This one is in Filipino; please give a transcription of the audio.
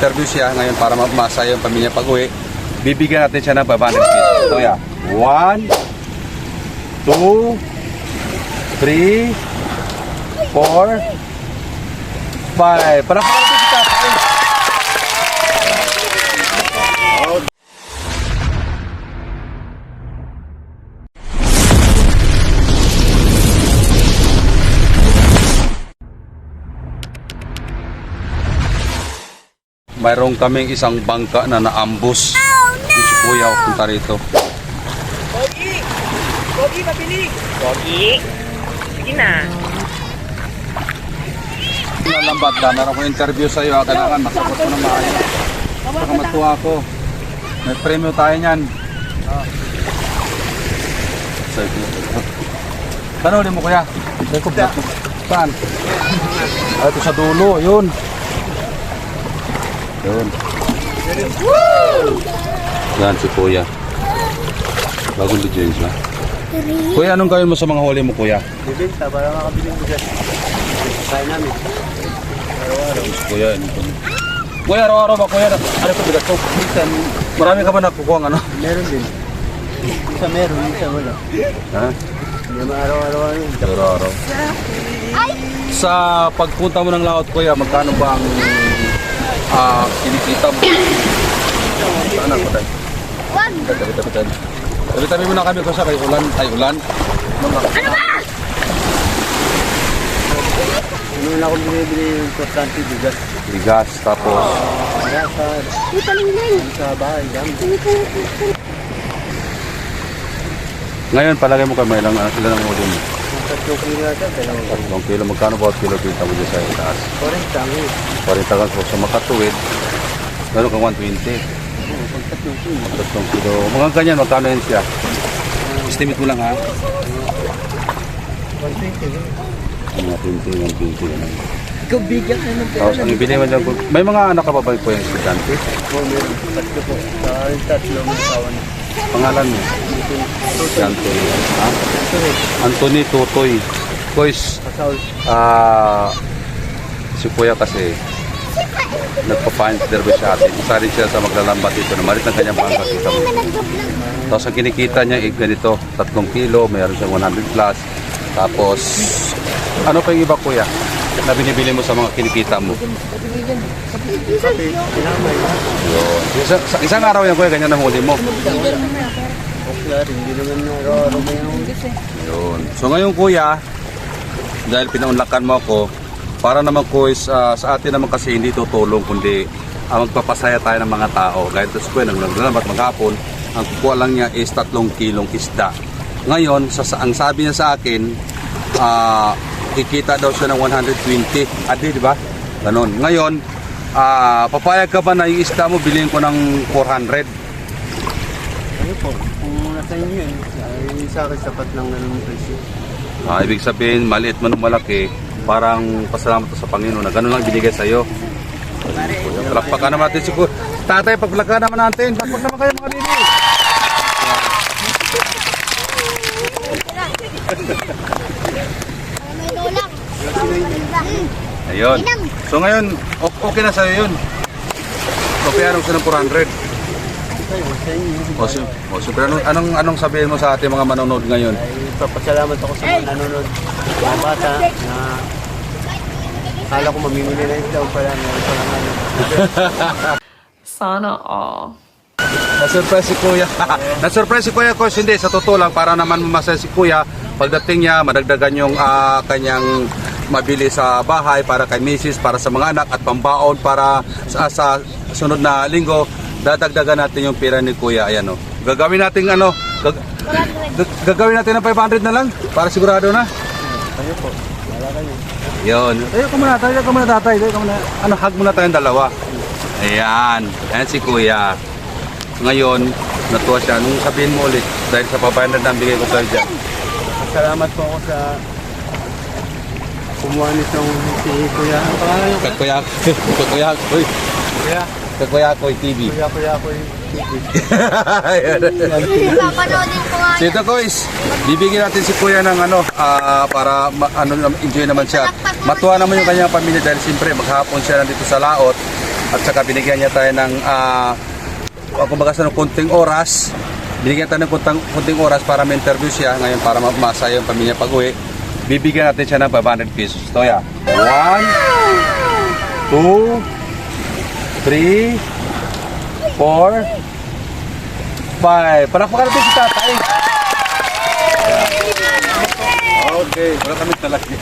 Interview siya ngayon para mamasa yung pamilya pag-uwi. Bibigyan natin siya ng 500 pesos. Kuya, 1, 2, 3, 4, 5. Para kita. Mayroon kaming isang bangka na naambus. Si Kuya punta rito. Pogi! Pogi, mabili! Pogi! Sige na. Nalambat ka, meron ko interview sa iyo. Kailangan masagot ko na maayos. Baka matuwa ako. May premyo tayo niyan. Saan ulit mo kuya? Saan? Ito sa dulo, yun. Yun. Yan si Kuya. Bagong James ba? Kuya, anong gawin mo sa mga huli mo, Kuya? Bibenta para makabili mo dyan. Kaya namin. Araw-araw. Kuya, Kuya, araw-araw ba, Kuya? Ano ito, bigat ko? Minsan, Marami ka ba nakukuha ng ano? meron din. Minsan meron, minsan wala. Ha? Hindi naman araw-araw yun. Araw-araw. Sa pagpunta mo ng laot, Kuya, magkano ba ang kinikita mo? Saan ako tayo? Tabi-tabi mo na kami ko sa kay ulan. Ay, ulan. Ano ba? Ano na akong binibili yung importante bigas. Bigas, tapos Kaya sa bahay, dami. ngayon palagay mo kayo may ilang sila ng huli mo. Nasa 2 kilo natin, dalawang kilo. 1 kilo, magkano ba kilo kita mo dyan sa itaas? 40 ang yun. 40 ka po sa makatuwid. Meron kang 120. Pagkat 2 kilo. 3 kilo. Mga ganyan, magkano yun siya? Estimate mo lang ha? 120. Mga 20, 120 na lang. Ikaw bigyan ka ng pera. Tapos ang ibili mo dyan, may mga anak ka pa ba po yung estudyante? Oo, meron. Tatlo po. Sa tatlo, may asawa na. Pangalan mo? Si Anthony. Ha? Tuloy. Anthony Tutoy. Boys, Kasaul. si Kuya kasi nagpa-interview siya atin. Isa rin siya sa maglalambat dito na malit ng kanyang bangka kita mo. Tapos ang kinikita niya ganito, 3 kilo, mayroon siyang 100 plus. Tapos, ano pa yung iba Kuya na binibili mo sa mga kinikita mo? Kape. Kinamay. Yun. Isang araw yan Kuya, ganyan ang huli mo. Okay, hindi naman araw-araw may yung Yun. So ngayon Kuya, dahil pinaunlakan mo ako, para naman ko sa atin naman kasi hindi tutulong kundi magpapasaya tayo ng mga tao. Dahil ito si Kuya, naglalabat maghapon, ang kukuha lang niya is 3 kilong isda. Ngayon, ang sabi niya sa akin, kikita daw siya ng 120. Adi, di ba? Ganon. Ngayon, papayag ka ba na yung isda mo, bilhin ko ng 400? ano po, kung nasa inyo yun, ay sa akin sapat lang na ng presyo. Ibig sabihin, maliit man o malaki, parang pasalamat sa Panginoon na gano'n lang binigay sa'yo. Palakpakan naman natin si Kuya. Tatay, pagpalakpakan naman natin. Palakpak naman kayo mga baby. Ayun. So ngayon, okay na sa'yo yun. Papayaran ko siya ng 400. Super. Anong sabihin mo sa ating mga manonood ngayon? Ay, papasalamat ako sa mga nanonood. Mga bata na kala ko mamimili na ito pala na ito lang ano. Sana all. Na-surprise si Kuya. Na-surprise si Kuya Kos. Hindi, sa totoo lang, para naman masaya si Kuya. Pagdating niya, madagdagan yung kanyang mabili sa bahay para kay misis, para sa mga anak at pambaon para sa sunod na linggo. Dadagdagan natin yung pera ni Kuya. Ayan o. Gagawin natin gagawin natin ng 500 na lang para sigurado na. Kayo po, wala kayo. Yun. Tayo ka muna, tatay. Tayo ka muna. Hug muna tayong dalawa. Ayan. Ayan si Kuya. Ngayon, natuwa siya. Nung sabihin mo ulit, dahil sa 500 na bigay ko sa'yo dyan. Salamat po ako sa kumuha nitong si Kuya. Ang pangalan niyo? Kuya. Uy. Kuya. Kuya Koy TV. Kuya. Papanoodin ko nga. Sito guys, bibigyan natin si Kuya ng para enjoy naman siya. Matuwa naman yung kanyang pamilya dahil siyempre maghapon siya nandito sa laot at saka binigyan niya tayo ng kumbaga sa konting oras. Binigyan tayo ng konting oras para ma-interview siya ngayon para masaya yung pamilya pag-uwi. Bibigyan natin siya ng 500 pesos. Ito ya. 1, 2, 3, 4, 5. Palakpakan natin si tatay. Okay, wala kami talaki.